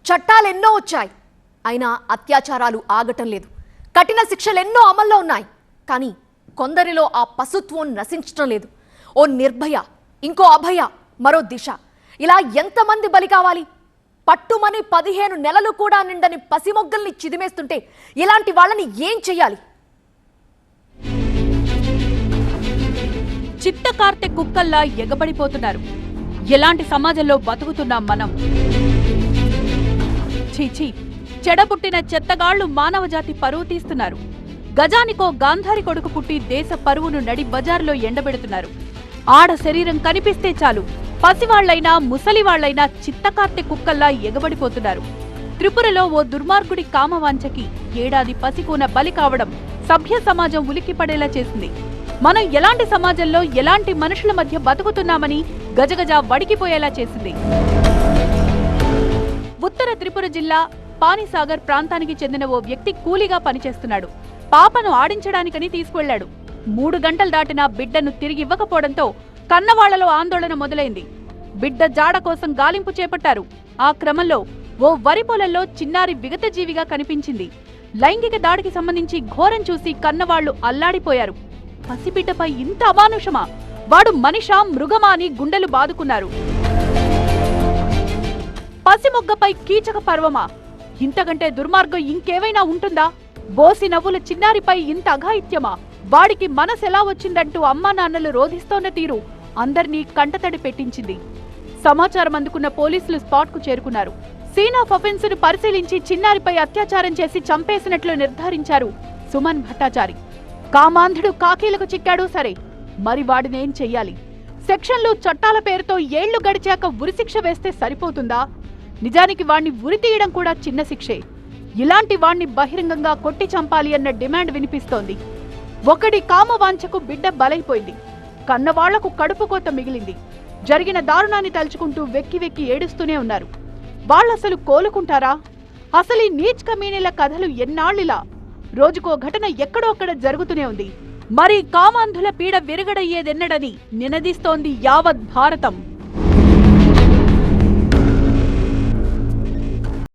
చట్టాలెన్నో వచ్చాయి, అయినా అత్యాచారాలు ఆగటం లేదు. కఠిన శిక్షలెన్నో అమల్లో ఉన్నాయి, కానీ కొందరిలో ఆ పశుత్వం నశించటం లేదు. ఓ నిర్భయ, ఇంకో అభయ, మరో దిశ, ఇలా ఎంతమంది బలి కావాలి? పట్టుమని 15 నెలలు కూడా నిండని పసిమొగ్గల్ని చిదిమేస్తుంటే ఇలాంటి వాళ్ళని ఏం చెయ్యాలి? చిత్తకార్తె కుక్కల్లా ఎగబడిపోతున్నారు. ఎలాంటి సమాజంలో బతుకుతున్నాం మనం? చీచీ, చెడబుట్టిన చెత్తగాళ్లు మానవజాతి పరువు తీస్తున్నారు. గజానికో గాంధారి కొడుకు పుట్టి దేశ పరువును నడి బజారులో ఎండబెడుతున్నారు. ఆడ శరీరం కనిపిస్తే చాలు పసివాళ్లైనా ముసలివాళ్లైనా చిత్తకార్తె కుక్కల్లా ఎగబడిపోతున్నారు. త్రిపురలో ఓ దుర్మార్గుడి కామవాంఛకి ఏడాది పసికూన బలి కావడం సభ్య సమాజం ఉలిక్కిపడేలా చేసింది. మనం ఎలాంటి సమాజంలో ఎలాంటి మనుషుల మధ్య బతుకుతున్నామని గజగజ వడికిపోయేలా చేసింది. ఉత్తర త్రిపుర జిల్లా పానిసాగర్ ప్రాంతానికి చెందిన ఓ వ్యక్తి కూలీగా పనిచేస్తున్నాడు. పాపను ఆడించడానికని తీసుకువెళ్లాడు. 3 గంటలు దాటినా బిడ్డను తిరిగివ్వకపోవడంతో కన్నవాళ్లలో ఆందోళన మొదలైంది. బిడ్డ జాడ కోసం గాలింపు చేపట్టారు. ఆ క్రమంలో ఓ వరి పొలంలో చిన్నారి విగతజీవిగా కనిపించింది. లైంగిక దాడికి సంబంధించి ఘోరం చూసి కన్నవాళ్లు అల్లాడిపోయారు. పసిబిడ్డపై ఇంత అమానుషమా? వాడు మనిషా మృగమా అని గుండెలు బాదుకున్నారు. పసిమొగ్గపై కీచక పర్వమా? ఇంతకంటే దుర్మార్గం ఇంకేవైనా ఉంటుందా? బోసి నవ్వుల చిన్నారిపై ఇంత అఘాయిత్యమా? వాడికి మనసెలా వచ్చిందంటూ అమ్మా నాన్నలు రోధిస్తోన్న తీరు అందర్నీ కంటతడి పెట్టించింది. సమాచారం అందుకున్న పోలీసులు స్పాట్ కు చేరుకున్నారు. సీన్ ఆఫ్ అఫెన్స్ ను పరిశీలించి చిన్నారిపై అత్యాచారం చేసి చంపేసినట్లు నిర్ధారించారు సుమన్ భట్టాచారి. కామాంధుడు కాకీలకు చిక్కాడు సరే, మరి వాడినేం చెయ్యాలి? సెక్షన్లు చట్టాల పేరుతో ఏళ్లు గడిచాక ఉరిశిక్ష వేస్తే సరిపోతుందా? నిజానికి వాణ్ణి ఉరి తీయడం కూడా చిన్న శిక్షే. ఇలాంటి వాణ్ణి బహిరంగంగా కొట్టి చంపాలి అన్న డిమాండ్ వినిపిస్తోంది. ఒకడి కామవాంఛకు బిడ్డ బలైపోయింది. కన్నవాళ్లకు కడుపు కోత మిగిలింది. జరిగిన దారుణాన్ని తలుచుకుంటూ వెక్కి వెక్కి ఏడుస్తూనే ఉన్నారు. వాళ్ళసలు కోలుకుంటారా? అసలు ఈ నీచ్ కమీనీల కథలు ఎన్నాళ్లిలా? రోజుకో ఘటన ఎక్కడో అక్కడ జరుగుతూనే ఉంది. మరి కామాంధుల పీడ విరగడయ్యేదెన్నడని నినదిస్తోంది యావత్ భారతం.